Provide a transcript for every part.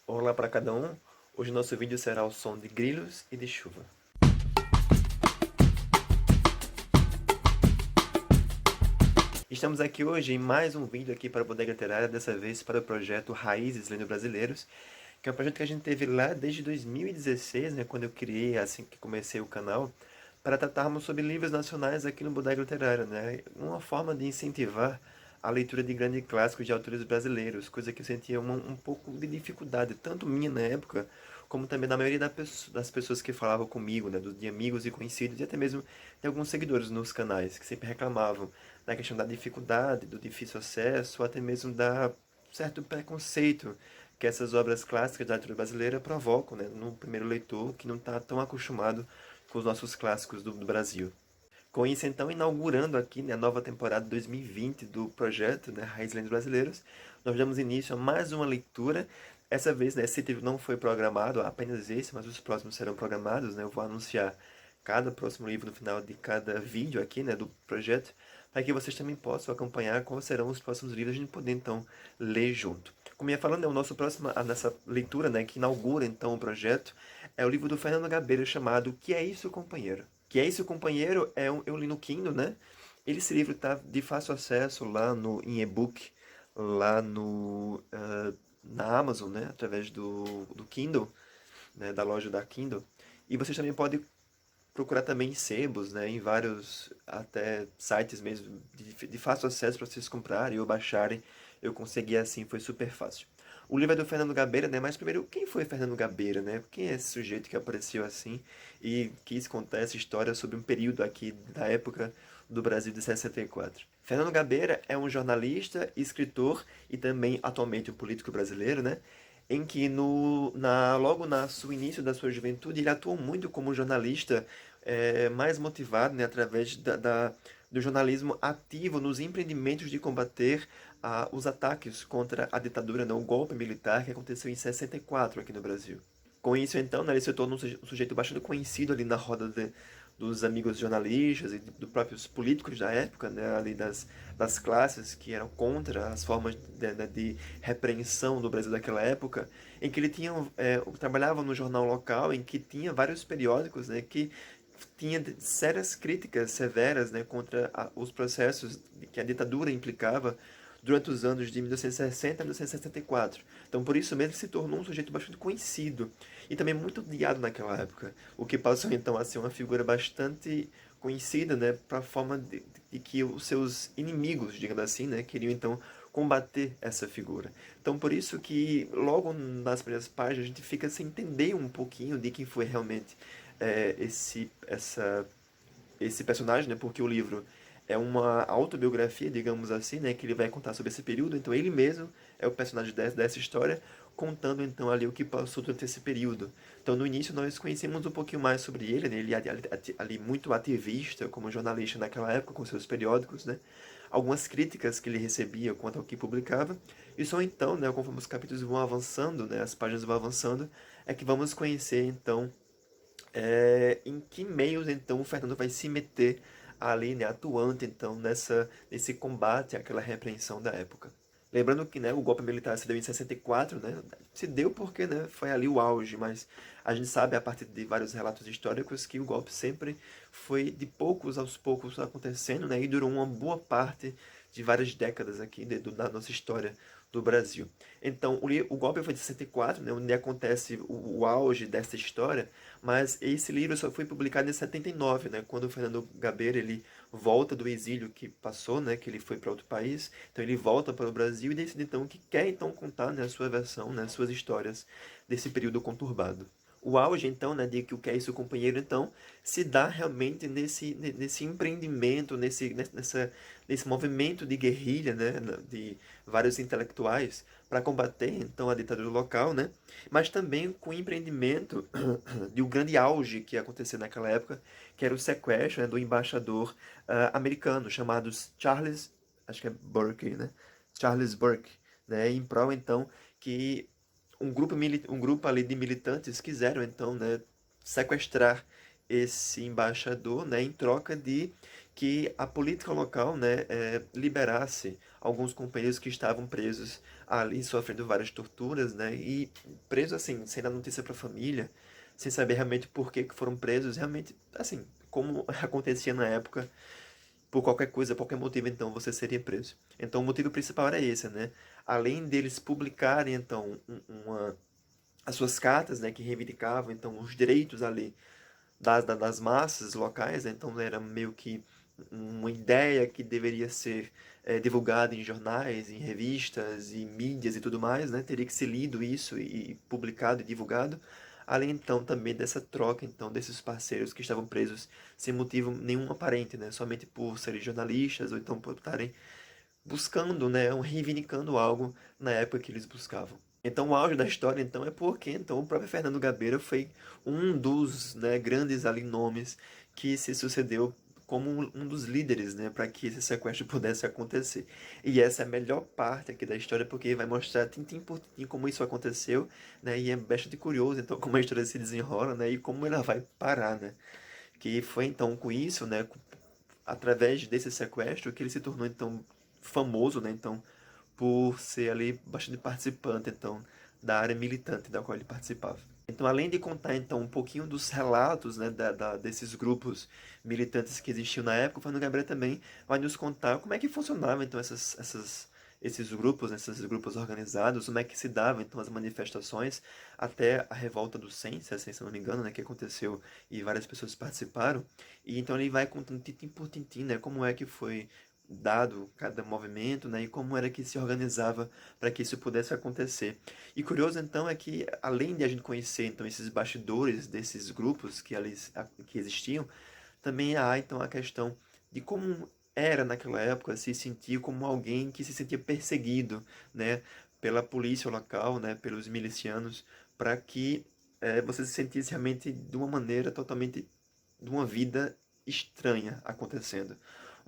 Olá para cada um. Hoje nosso vídeo será o som de grilos e de chuva. Estamos aqui hoje em mais um vídeo aqui para a Bodega Literária, dessa vez para o projeto Raízes Lendo Brasileiros, que é um projeto que a gente teve lá desde 2016, né, quando eu criei, assim que comecei o canal, para tratarmos sobre livros nacionais aqui no Bodega Literária, né? Uma forma de incentivar a leitura de grandes clássicos de autores brasileiros, coisa que eu sentia um pouco de dificuldade, tanto minha na época, como também da maioria das pessoas que falavam comigo, né, de amigos e conhecidos, e até mesmo de alguns seguidores nos canais, que sempre reclamavam da questão da dificuldade, do difícil acesso, ou até mesmo da certo preconceito que essas obras clássicas da literatura brasileira provocam, né, no primeiro leitor que não está tão acostumado com os nossos clássicos do Brasil. Com isso, então, inaugurando aqui, né, a nova temporada 2020 do projeto, né, Raiz Lendas Brasileiros, nós damos início a mais uma leitura. Essa vez, né, esse livro não foi programado, apenas esse, mas os próximos serão programados, né, eu vou anunciar cada próximo livro no final de cada vídeo aqui, né, do projeto, para que vocês também possam acompanhar quais serão os próximos livros e a gente poder, então, ler junto. Como eu ia falando, né, o nosso próximo, a nossa leitura, né, que inaugura, então, o projeto, é o livro do Fernando Gabeira chamado Que é Isso, Companheiro? Que é Isso, Companheiro? Eu li no Kindle, né? Esse livro está de fácil acesso lá no, em e-book, lá no, na Amazon, né? Através do Kindle, né? Da loja da Kindle. E vocês também podem procurar também em sebos, né? Em vários, até sites mesmo, de fácil acesso para vocês comprarem ou baixarem. Eu consegui assim, foi super fácil. O livro é do Fernando Gabeira, né? Mas primeiro, quem foi Fernando Gabeira, né? Quem é esse sujeito que apareceu assim e quis contar essa história sobre um período aqui da época do Brasil de 64? Fernando Gabeira é um jornalista, escritor e também atualmente um político brasileiro, né? Em que logo no seu início da sua juventude ele atuou muito como jornalista mais motivado, né, através do jornalismo ativo nos empreendimentos de combater os ataques contra a ditadura, né, o golpe militar que aconteceu em 64 aqui no Brasil. Com isso, então, né, ele se tornou um sujeito bastante conhecido ali na roda dos amigos jornalistas e dos próprios políticos da época, né, ali das classes que eram contra as formas de repreensão do Brasil daquela época, em que ele trabalhava no jornal local, em que tinha vários periódicos, né, que tinha sérias críticas severas, né, contra os processos que a ditadura implicava durante os anos de 1960 a 1964. Então, por isso mesmo, se tornou um sujeito bastante conhecido e também muito odiado naquela época, o que passou então a ser uma figura bastante conhecida, né, para a forma de que os seus inimigos, digamos assim, né, queriam então combater essa figura. Então, por isso que logo nas primeiras páginas a gente fica sem entender um pouquinho de quem foi realmente esse personagem, né? Porque o livro é uma autobiografia, digamos assim, né? Que ele vai contar sobre esse período. Então ele mesmo é o personagem dessa história, contando então ali o que passou durante esse período. Então no início nós conhecemos um pouquinho mais sobre ele, né? Ele ali muito ativista, como jornalista naquela época, com seus periódicos, né? Algumas críticas que ele recebia quanto ao que publicava. E só então, né? Conforme os capítulos vão avançando, né? As páginas vão avançando, é que vamos conhecer então em que meios então o Fernando vai se meter ali, né, atuante então nesse combate àquela repreensão da época. Lembrando que, né, o golpe militar se deu em 64, né, se deu porque, né, foi ali o auge, mas a gente sabe a partir de vários relatos históricos que o golpe sempre foi de poucos aos poucos acontecendo, né, e durou uma boa parte de várias décadas aqui da nossa história do Brasil. Então, o golpe foi de 64, né, onde acontece o auge dessa história, mas esse livro só foi publicado em 79, né, quando o Fernando Gabeira ele volta do exílio que passou, né, que ele foi para outro país, então ele volta para o Brasil e decide então que quer então contar, né, a sua versão, né, suas histórias desse período conturbado. O auge, então, né, de que o que é isso, companheiro, então, se dá realmente nesse empreendimento, nesse movimento de guerrilha, né, de vários intelectuais para combater, então, a ditadura local, né, mas também com o empreendimento de um grande auge que aconteceu naquela época, que era o sequestro, né, do embaixador americano, chamado Charles, acho que é Burke, né, Charles Burke, né, em prol, então, que um grupo ali de militantes quiseram então, né, sequestrar esse embaixador, né, em troca de que a política local, né, liberasse alguns companheiros que estavam presos ali, sofrendo várias torturas, né, e presos assim, sem dar notícia para a família, sem saber realmente por que foram presos, realmente, assim, como acontecia na época, por qualquer coisa, qualquer motivo, então você seria preso. Então o motivo principal era esse, né? Além deles publicarem, então, as suas cartas, né, que reivindicavam, então, os direitos ali das massas locais, né? Então era meio que uma ideia que deveria ser divulgada em jornais, em revistas, em mídias e tudo mais, né? Teria que ser lido isso e publicado e divulgado. Além então também dessa troca então desses parceiros que estavam presos sem motivo nenhum aparente, né? Somente por serem jornalistas ou então por estarem buscando, né, ou reivindicando algo na época que eles buscavam. Então, o auge da história, então, é porque então, o próprio Fernando Gabeira foi um dos, né, grandes ali nomes que se sucedeu como um dos líderes, né, para que esse sequestro pudesse acontecer. E essa é a melhor parte aqui da história, porque vai mostrar tintim por tintim como isso aconteceu, né, e é bastante curioso, então, como a história se desenrola, né, e como ela vai parar, né. Que foi, então, com isso, né, através desse sequestro que ele se tornou então famoso, né? Então, por ser ali bastante participante então da área militante da qual ele participava. Então, além de contar então um pouquinho dos relatos, né, desses grupos militantes que existiam na época, o Fernando Gabriel também vai nos contar como é que funcionavam então esses grupos, né, esses grupos organizados, como é que se davam então as manifestações até a revolta do 100, se eu não me engano, né, que aconteceu e várias pessoas participaram. E então ele vai contando tintim por tintim, né, como é que foi dado cada movimento, né, e como era que se organizava para que isso pudesse acontecer. E curioso então é que além de a gente conhecer então esses bastidores desses grupos que ali que existiam, também há então a questão de como era naquela época se sentir como alguém que se sentia perseguido, né, pela polícia local, né, pelos milicianos, para que você se sentisse realmente de uma maneira totalmente de uma vida estranha acontecendo.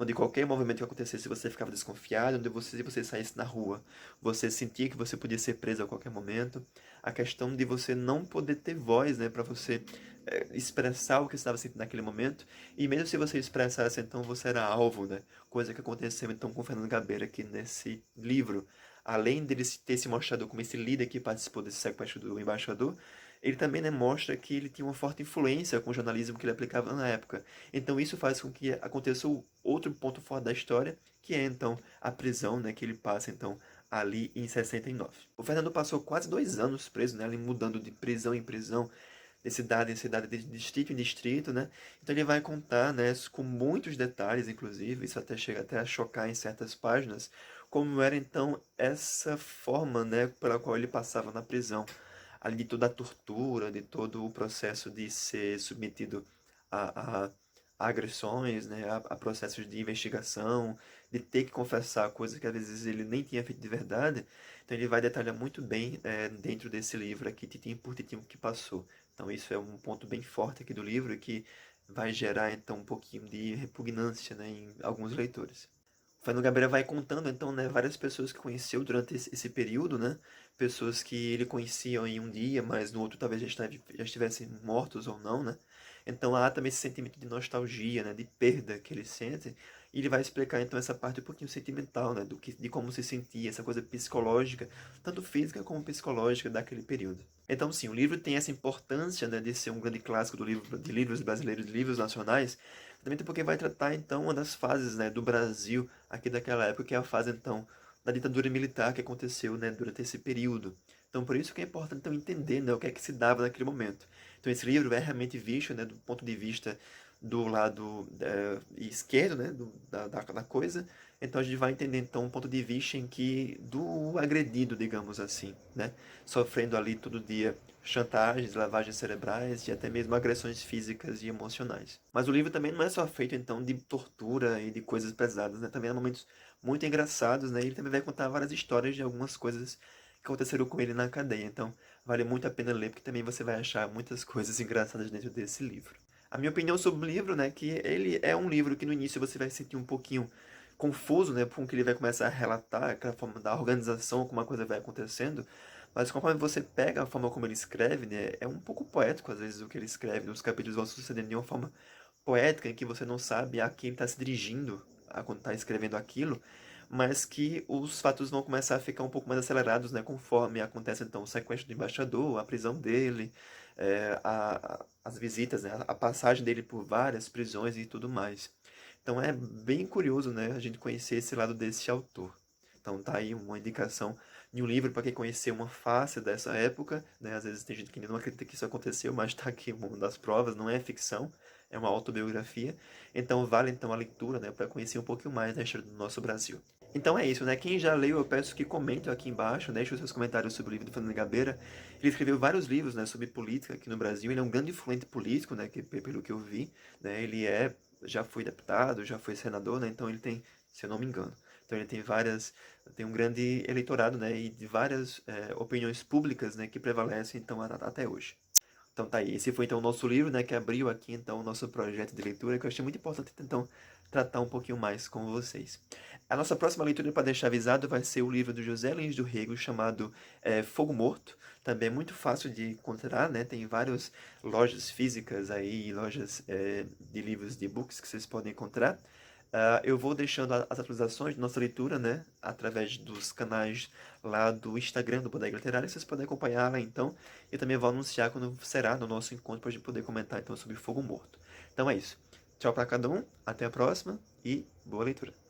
Onde qualquer movimento que acontecesse, você ficava desconfiado, onde se você saísse na rua, você sentia que você podia ser preso a qualquer momento. A questão de você não poder ter voz, né, para você expressar o que você estava sentindo naquele momento. E mesmo se você expressasse, então você era alvo, né? Coisa que aconteceu então com o Fernando Gabeira aqui nesse livro. Além dele ter se mostrado como esse líder que participou desse sequestro do embaixador, ele também, né, mostra que ele tinha uma forte influência com o jornalismo que ele aplicava na época. Então isso faz com que aconteça o outro ponto forte da história, que é então a prisão, né, que ele passa então ali em 69. O Fernando passou quase 2 anos preso, né, ali mudando de prisão em prisão, de cidade em cidade, de distrito em distrito, né? Então ele vai contar, né, com muitos detalhes, inclusive, isso até chega até a chocar em certas páginas, como era então essa forma, né, pela qual ele passava na prisão, ali de toda a tortura, de todo o processo de ser submetido a, a agressões, né, a processos de investigação, de ter que confessar coisas que às vezes ele nem tinha feito de verdade. Então ele vai detalhar muito bem dentro desse livro aqui, titim por titim, o que passou. Então isso é um ponto bem forte aqui do livro e que vai gerar então um pouquinho de repugnância, né, em alguns leitores. O Fernando Gabeira vai contando então, né, várias pessoas que conheceu durante esse período, né, pessoas que ele conhecia em um dia, mas no outro talvez já estivessem mortos ou não, né. Então há também esse sentimento de nostalgia, né, de perda que ele sente, e ele vai explicar então essa parte um pouquinho sentimental, né, de como se sentia, essa coisa psicológica, tanto física como psicológica daquele período. Então, sim, o livro tem essa importância, né, de ser um grande clássico de livros brasileiros, de livros nacionais, também porque vai tratar, então, uma das fases, né, do Brasil aqui daquela época, que é a fase, então, da ditadura militar que aconteceu, né, durante esse período. Então, por isso que é importante, então, entender, né, o que é que se dava naquele momento. Então, esse livro é realmente visto, né, do ponto de vista do lado esquerdo, né, da coisa. Então, a gente vai entender, então, um ponto de vista em que do agredido, digamos assim, né, sofrendo ali todo dia chantagens, lavagens cerebrais e até mesmo agressões físicas e emocionais. Mas o livro também não é só feito então de tortura e de coisas pesadas, né? Também há momentos muito engraçados, né? Ele também vai contar várias histórias de algumas coisas que aconteceram com ele na cadeia. Então, vale muito a pena ler porque também você vai achar muitas coisas engraçadas dentro desse livro. A minha opinião sobre o livro, né, que ele é um livro que no início você vai sentir um pouquinho confuso, né, com que ele vai começar a relatar, aquela forma da organização, como a coisa vai acontecendo, mas conforme você pega a forma como ele escreve, né, é um pouco poético às vezes o que ele escreve, os capítulos vão sucedendo de uma forma poética em que você não sabe a quem está se dirigindo quando está escrevendo aquilo, mas que os fatos vão começar a ficar um pouco mais acelerados, né, conforme acontece então o sequestro do embaixador, a prisão dele, as visitas, né, a passagem dele por várias prisões e tudo mais. Então é bem curioso, né, a gente conhecer esse lado desse autor. Então tá aí uma indicação de um livro para quem conhecer uma face dessa época, né? Às vezes tem gente que ainda não acredita que isso aconteceu, mas está aqui uma das provas, não é ficção, é uma autobiografia. Então vale então a leitura, né, para conhecer um pouquinho mais da história do nosso Brasil. Então é isso, né? Quem já leu, eu peço que comente aqui embaixo, deixe os seus comentários sobre o livro do Fernando Gabeira. Ele escreveu vários livros, né, sobre política aqui no Brasil. Ele é um grande influente político, né, pelo que eu vi, né? Já foi deputado, já foi senador, né? Então ele tem, se eu não me engano, então ele tem um grande eleitorado, né, e de várias opiniões públicas, né, que prevalecem então até hoje. Então tá aí, esse foi então o nosso livro, né, que abriu aqui então o nosso projeto de leitura, que eu achei muito importante então tratar um pouquinho mais com vocês. A nossa próxima leitura, para deixar avisado, vai ser o livro do José Lins do Rego, chamado Fogo Morto. Também é muito fácil de encontrar, né? Tem várias lojas físicas aí, lojas de livros de e-books que vocês podem encontrar. Eu vou deixando as atualizações de nossa leitura, né, através dos canais lá do Instagram do Bodega Literária, vocês podem acompanhar lá então. E também vou anunciar quando será no nosso encontro para a gente poder comentar então sobre Fogo Morto. Então é isso. Tchau para cada um, até a próxima e boa leitura.